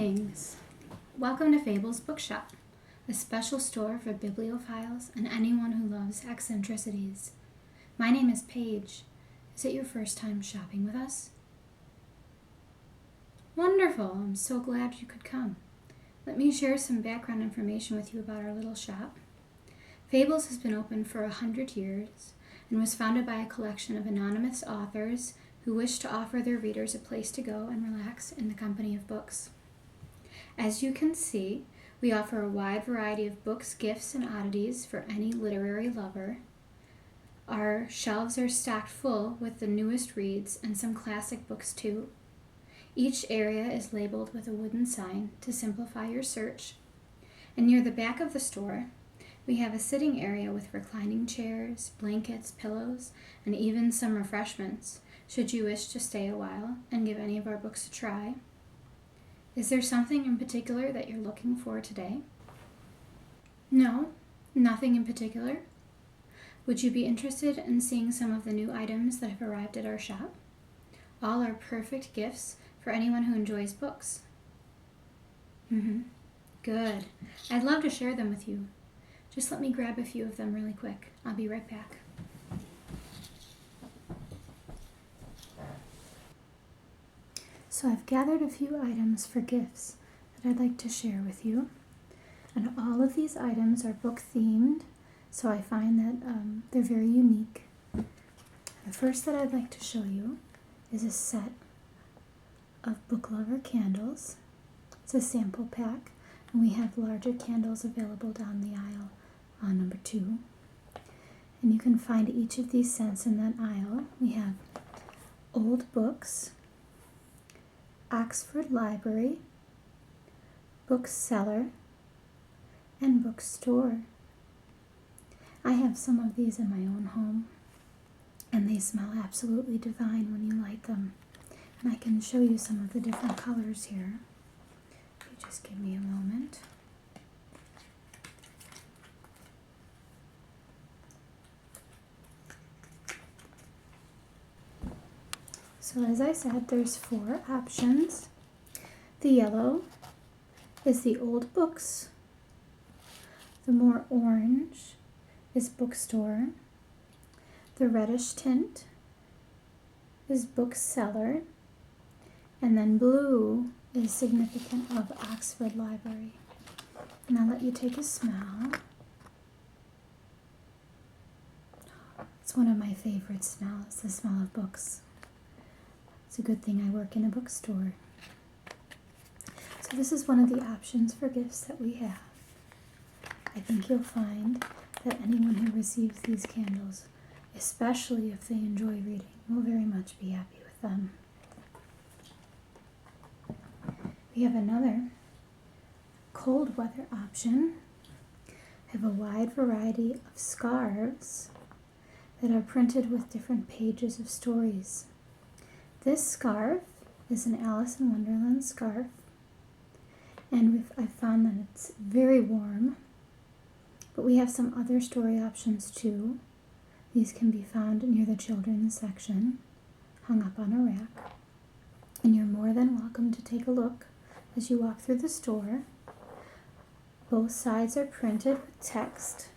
Greetings. Welcome to Fables Bookshop, a special store for bibliophiles and anyone who loves eccentricities. My name is Paige. Is it your first time shopping with us? Wonderful. I'm so glad you could come. Let me share some background information with you about our little shop. Fables has been open for 100 years and was founded by a collection of anonymous authors who wish to offer their readers a place to go and relax in the company of books. As you can see, we offer a wide variety of books, gifts, and oddities for any literary lover. Our shelves are stocked full with the newest reads and some classic books too. Each area is labeled with a wooden sign to simplify your search. And near the back of the store, we have a sitting area with reclining chairs, blankets, pillows, and even some refreshments, should you wish to stay a while and give any of our books a try. Is there something in particular that you're looking for today? No, nothing in particular. Would you be interested in seeing some of the new items that have arrived at our shop? All are perfect gifts for anyone who enjoys books. Good. I'd love to share them with you. Just let me grab a few of them really quick. I'll be right back. So I've gathered a few items for gifts that I'd like to share with you. And all of these items are book themed, so I find that they're very unique. The first that I'd like to show you is a set of book lover candles. It's a sample pack, and we have larger candles available down the aisle on number 2. And you can find each of these scents in that aisle. We have old books, Oxford Library, bookseller, and bookstore. I have some of these in my own home, and they smell absolutely divine when you light them. And I can show you some of the different colors here. If you just give me a moment. So as I said, there's 4 options. The yellow is the old books. The more orange is bookstore. The reddish tint is bookseller. And then blue is significant of Oxford Library. And I'll let you take a smell. It's one of my favorite smells, the smell of books. It's a good thing I work in a bookstore. So this is one of the options for gifts that we have. I think you'll find that anyone who receives these candles, especially if they enjoy reading, will very much be happy with them. We have another cold weather option. I have a wide variety of scarves that are printed with different pages of stories. This scarf is an Alice in Wonderland scarf, and I've found that it's very warm, but we have some other story options too. These can be found near the children's section, hung up on a rack, and you're more than welcome to take a look as you walk through the store. Both sides are printed with text,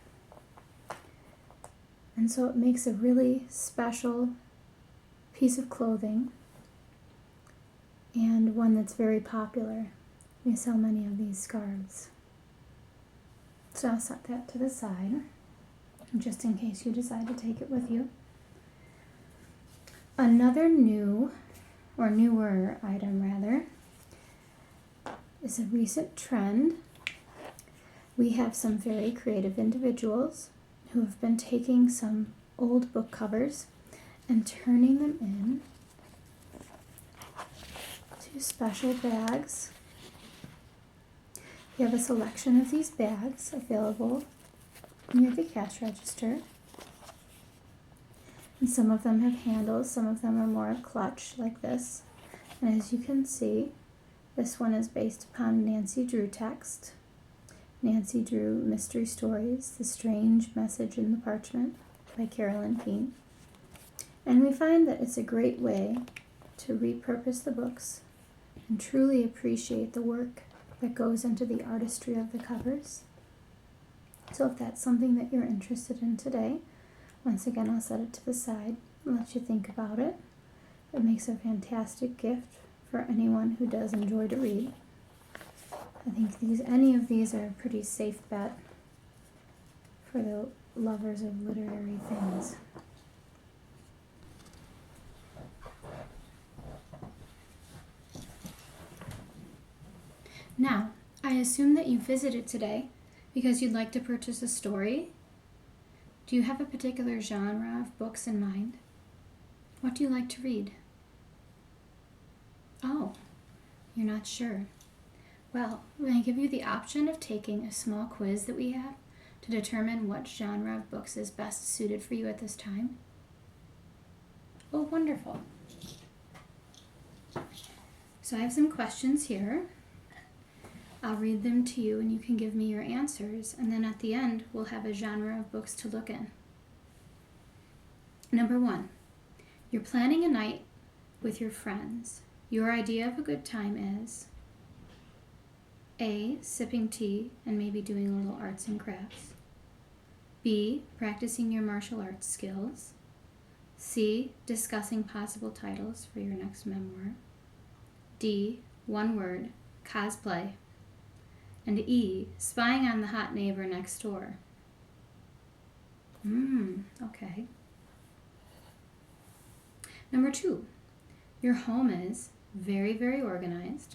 and so it makes a really special piece of clothing and one that's very popular. We sell many of these scarves. So I'll set that to the side, just in case you decide to take it with you. Another new, or newer item rather, is a recent trend. We have some very creative individuals who have been taking some old book covers and turning them in to special bags. We have a selection of these bags available near the cash register. And some of them have handles, some of them are more clutch like this. And as you can see, this one is based upon Nancy Drew text. Nancy Drew Mystery Stories, The Strange Message in the Parchment by Carolyn Keene. And we find that it's a great way to repurpose the books and truly appreciate the work that goes into the artistry of the covers. So if that's something that you're interested in today, once again, I'll set it to the side and let you think about it. It makes a fantastic gift for anyone who does enjoy to read. I think any of these are a pretty safe bet for the lovers of literary things. Now, I assume that you visited today because you'd like to purchase a story. Do you have a particular genre of books in mind? What do you like to read? Oh, you're not sure. Well, I'm going to give you the option of taking a small quiz that we have to determine what genre of books is best suited for you at this time. Oh, wonderful. So I have some questions here. I'll read them to you and you can give me your answers, and then at the end we'll have a genre of books to look in. Number 1, you're planning a night with your friends. Your idea of a good time is A, sipping tea and maybe doing a little arts and crafts. B, practicing your martial arts skills. C, discussing possible titles for your next memoir. D, one word, cosplay. And E, spying on the hot neighbor next door. Okay. Number 2, your home is very, very organized,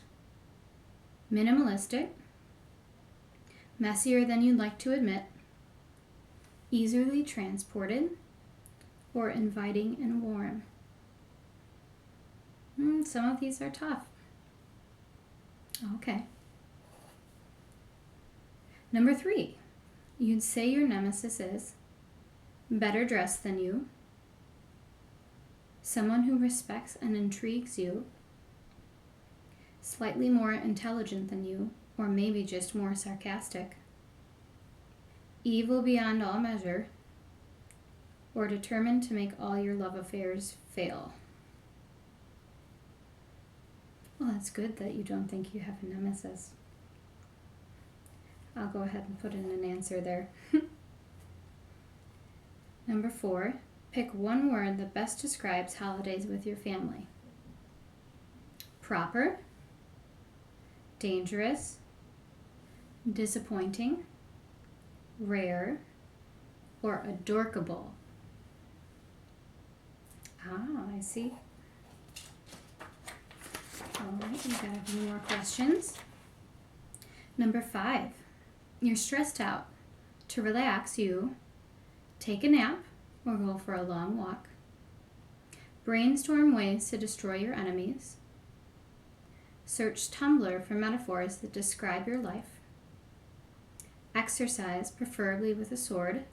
minimalistic, messier than you'd like to admit, easily transported, or inviting and warm. Some of these are tough. Okay. Number 3, you'd say your nemesis is better dressed than you, someone who respects and intrigues you, slightly more intelligent than you, or maybe just more sarcastic, evil beyond all measure, or determined to make all your love affairs fail. Well, that's good that you don't think you have a nemesis. I'll go ahead and put in an answer there. Number 4, pick one word that best describes holidays with your family. Proper, dangerous, disappointing, rare, or adorkable. I see. All right, we got a few more questions. Number 5, you're stressed out. To relax, you take a nap or go for a long walk. Brainstorm ways to destroy your enemies. Search Tumblr for metaphors that describe your life. Exercise, preferably with a sword.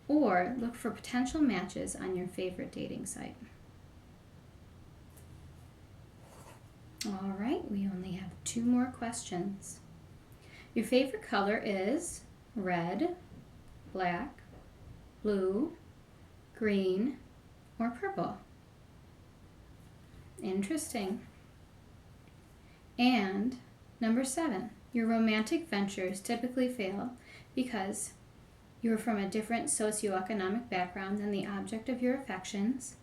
Or look for potential matches on your favorite dating site. All right, we only have 2 more questions. Your favorite color is red, black, blue, green, or purple. Interesting. And number 7, your romantic ventures typically fail because you're from a different socioeconomic background than the object of your affections.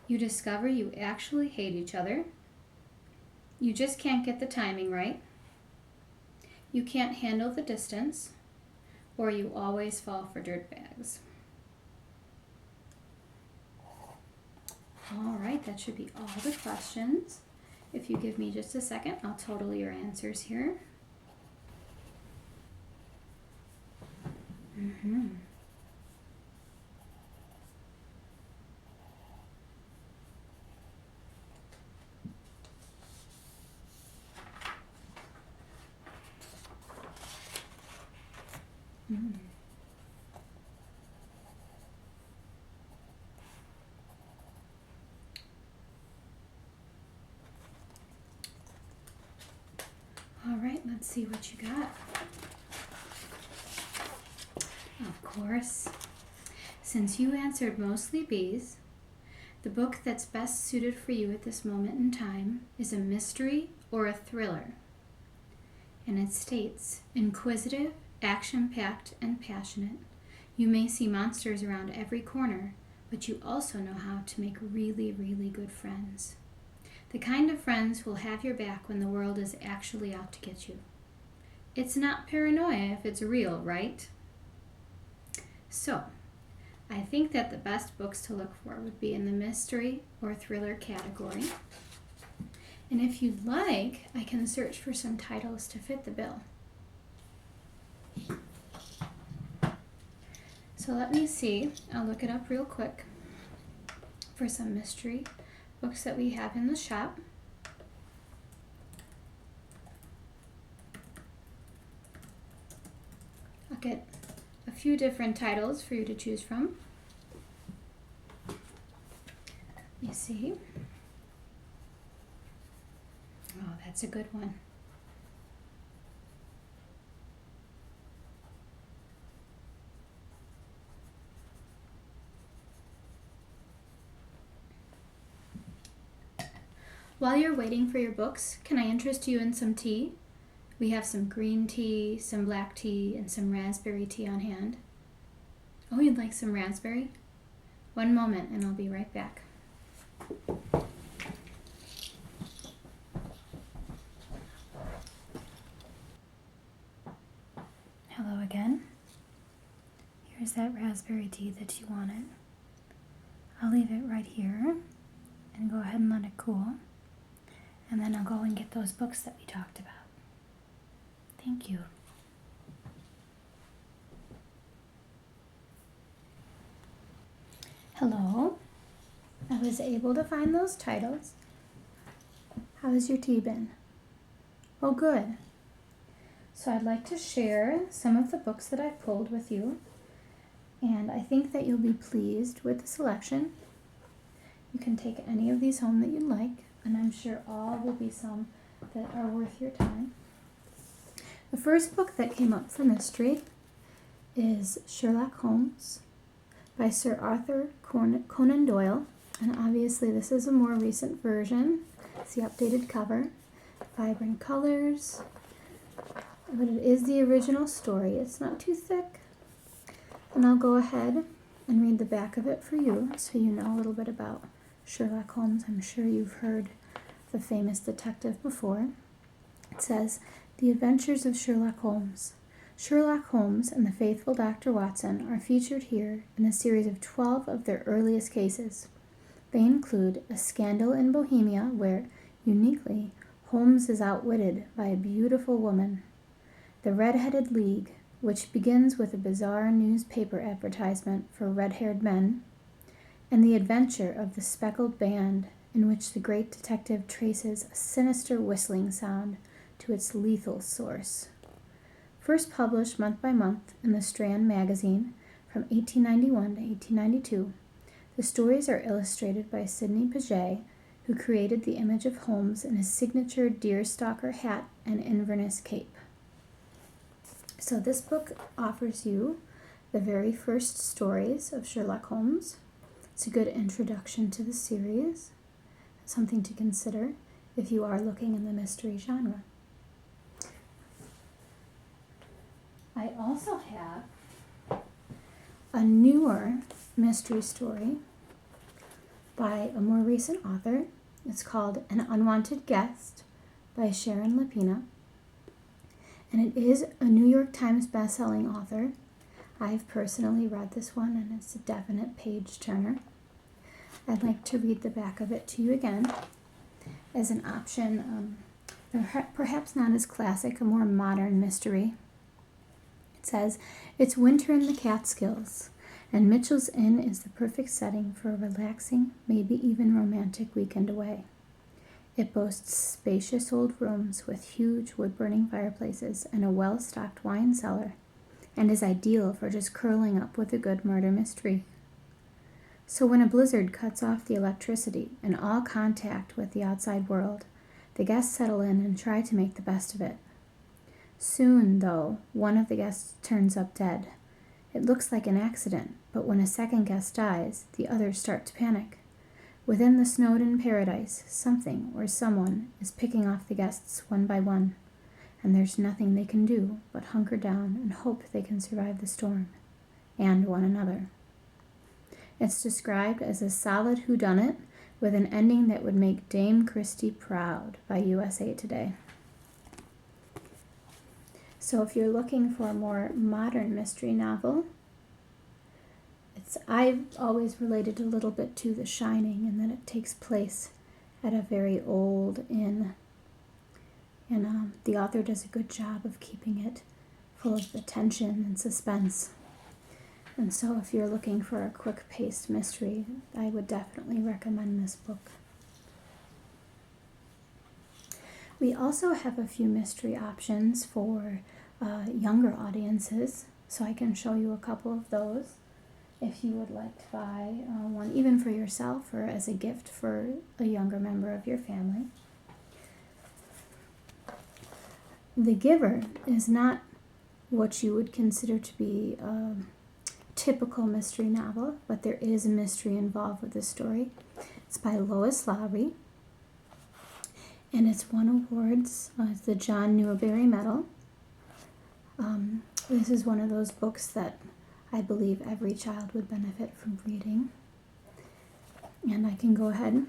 You discover you actually hate each other. You just can't get the timing right. You can't handle the distance, or you always fall for dirtbags. All right, that should be all the questions. If you give me just a second, I'll total your answers here. All right, let's see what you got. Of course, since you answered mostly B's, The book that's best suited for you at this moment in time is a mystery or a thriller. And it states, inquisitive, action-packed, and passionate. You may see monsters around every corner, but you also know how to make really, really good friends. The kind of friends who'll have your back when the world is actually out to get you. It's not paranoia if it's real, right? So, I think that the best books to look for would be in the mystery or thriller category. And if you'd like, I can search for some titles to fit the bill. So let me see. I'll look it up real quick for some mystery books that we have in the shop. I'll get a few different titles for you to choose from. Let me see. Oh, that's a good one. While you're waiting for your books, can I interest you in some tea? We have some green tea, some black tea, and some raspberry tea on hand. Oh, you'd like some raspberry? One moment and I'll be right back. Hello again. Here's that raspberry tea that you wanted. I'll leave it right here and go ahead and let it cool. And then I'll go and get those books that we talked about. Thank you. Hello. I was able to find those titles. How has your tea been? Oh, good. So I'd like to share some of the books that I've pulled with you. And I think that you'll be pleased with the selection. You can take any of these home that you'd like, and I'm sure all will be some that are worth your time. The first book that came up for mystery is Sherlock Holmes by Sir Arthur Conan Doyle. And obviously this is a more recent version. It's the updated cover, vibrant colors, but it is the original story. It's not too thick. And I'll go ahead and read the back of it for you so you know a little bit about Sherlock Holmes. I'm sure you've heard the famous detective before. It says, The Adventures of Sherlock Holmes. Sherlock Holmes and the faithful Dr. Watson are featured here in a series of 12 of their earliest cases. They include a scandal in Bohemia where, uniquely, Holmes is outwitted by a beautiful woman, the Red-Headed League, which begins with a bizarre newspaper advertisement for red-haired men, and the adventure of the Speckled Band, in which the great detective traces a sinister whistling sound to its lethal source. First published month by month in the Strand magazine from 1891 to 1892, the stories are illustrated by Sidney Paget, who created the image of Holmes in his signature deerstalker hat and Inverness cape. So this book offers you the very first stories of Sherlock Holmes. It's a good introduction to the series, something to consider if you are looking in the mystery genre. I also have a newer mystery story by a more recent author. It's called An Unwanted Guest by Sharon Lapina. And it is a New York Times bestselling author. I've personally read this one, and it's a definite page turner. I'd like to read the back of it to you again as an option, perhaps not as classic, a more modern mystery. It says, It's winter in the Catskills, and Mitchell's Inn is the perfect setting for a relaxing, maybe even romantic weekend away. It boasts spacious old rooms with huge wood-burning fireplaces and a well-stocked wine cellar, and is ideal for just curling up with a good murder mystery. So when a blizzard cuts off the electricity and all contact with the outside world, the guests settle in and try to make the best of it. Soon, though, one of the guests turns up dead. It looks like an accident, but when a second guest dies, the others start to panic. Within the Snowden paradise, something or someone is picking off the guests one by one, and there's nothing they can do but hunker down and hope they can survive the storm, and one another. It's described as a solid whodunit with an ending that would make Dame Christie proud by USA Today. So if you're looking for a more modern mystery novel, I've always related a little bit to The Shining, in that it takes place at a very old inn, and the author does a good job of keeping it full of the tension and suspense. And so if you're looking for a quick-paced mystery, I would definitely recommend this book. We also have a few mystery options for younger audiences, so I can show you a couple of those if you would like to buy one, even for yourself or as a gift for a younger member of your family. The Giver is not what you would consider to be a typical mystery novel, but there is a mystery involved with this story. It's by Lois Lowry, and it's won awards. It's the John Newbery Medal. This is one of those books that I believe every child would benefit from reading. And I can go ahead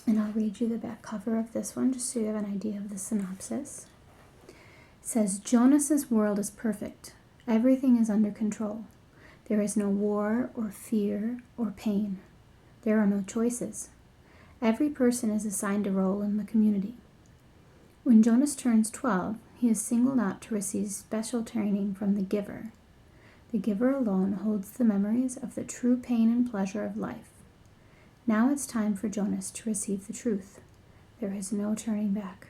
and I'll read you the back cover of this one just so you have an idea of the synopsis. It says, Jonas's world is perfect. Everything is under control. There is no war or fear or pain. There are no choices. Every person is assigned a role in the community. When Jonas turns 12, he is singled out to receive special training from the Giver. The Giver alone holds the memories of the true pain and pleasure of life. Now it's time for Jonas to receive the truth. There is no turning back.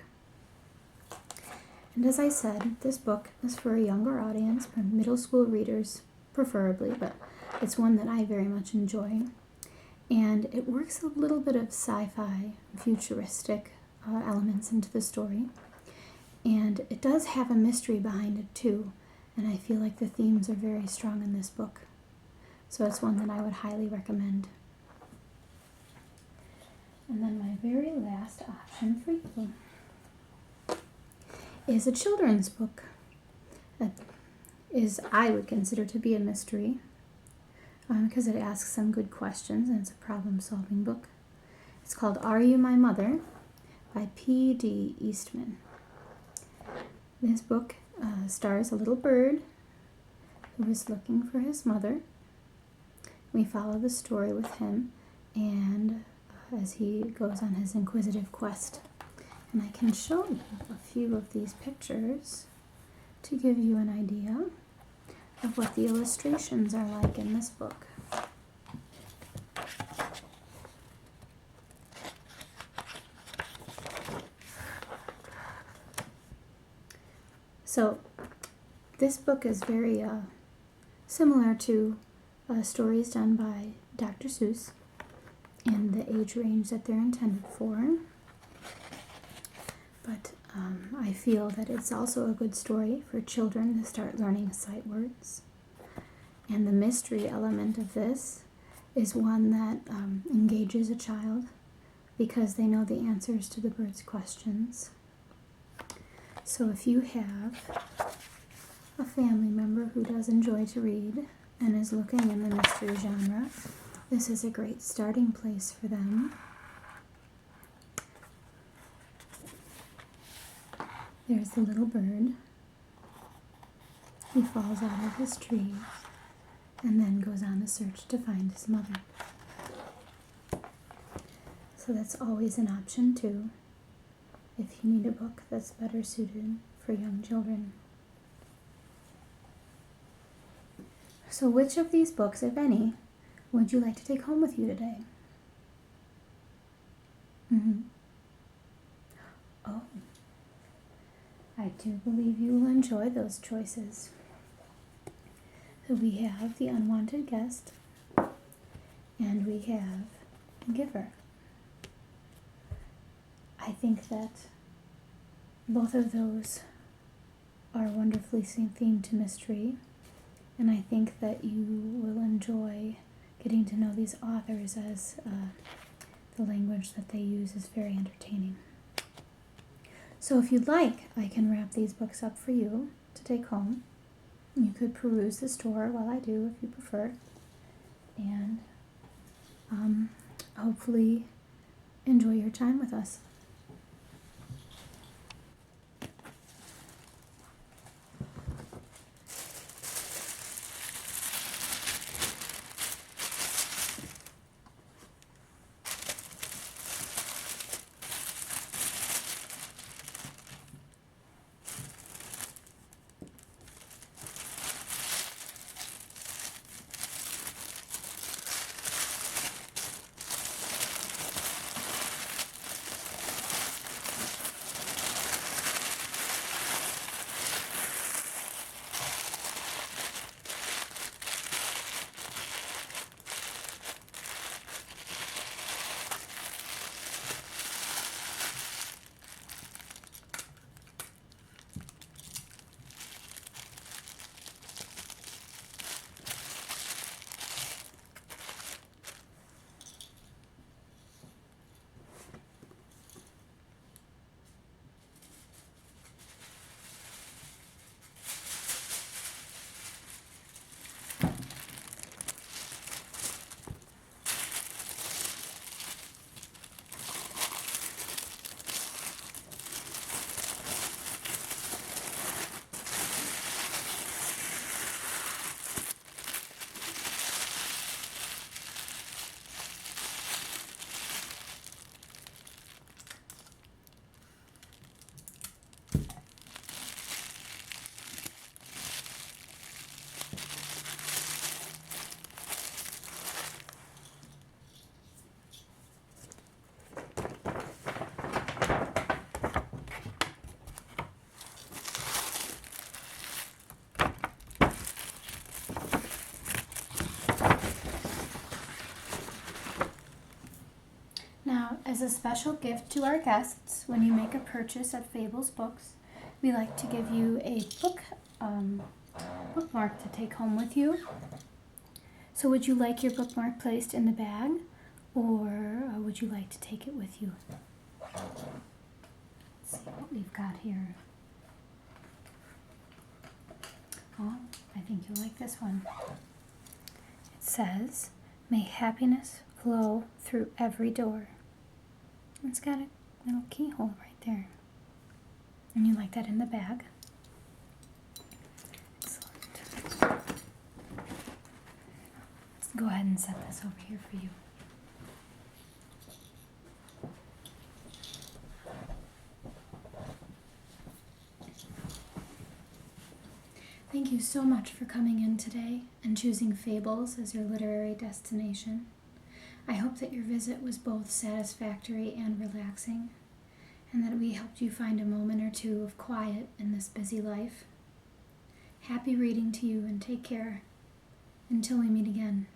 And as I said, this book is for a younger audience, for middle school readers preferably, but it's one that I very much enjoy. And it works a little bit of sci-fi, futuristic elements into the story. And it does have a mystery behind it too. And I feel like the themes are very strong in this book. So it's one that I would highly recommend. And then my very last option for you is a children's book that I would consider to be a mystery because it asks some good questions and it's a problem-solving book. It's called Are You My Mother by P.D. Eastman. This book stars a little bird who is looking for his mother. We follow the story with him and as he goes on his inquisitive quest. And I can show you a few of these pictures to give you an idea of what the illustrations are like in this book. So this book is very similar to stories done by Dr. Seuss and the age range that they're intended for. But I feel that it's also a good story for children to start learning sight words. And the mystery element of this is one that engages a child because they know the answers to the bird's questions. So if you have a family member who does enjoy to read and is looking in the mystery genre, this is a great starting place for them. There's the little bird. He falls out of his tree and then goes on a search to find his mother. So that's always an option too, if you need a book that's better suited for young children. So which of these books, if any, would you like to take home with you today? Oh, I do believe you will enjoy those choices. So we have The Unwanted Guest, and we have Giver. I think that both of those are wonderfully themed to mystery, and I think that you will enjoy getting to know these authors as The language that they use is very entertaining. So if you'd like, I can wrap these books up for you to take home. You could peruse the store while I do, if you prefer, and hopefully enjoy your time with us. Now, as a special gift to our guests, when you make a purchase at Fables Books, we like to give you a bookmark to take home with you. So would you like your bookmark placed in the bag, or would you like to take it with you? Let's see what we've got here. Oh, I think you'll like this one. It says, "May happiness flow through every door." It's got a little keyhole right there. And you like that in the bag. Excellent. Let's go ahead and set this over here for you. Thank you so much for coming in today and choosing Fables as your literary destination. I hope that your visit was both satisfactory and relaxing, and that we helped you find a moment or two of quiet in this busy life. Happy reading to you, and take care. Until we meet again.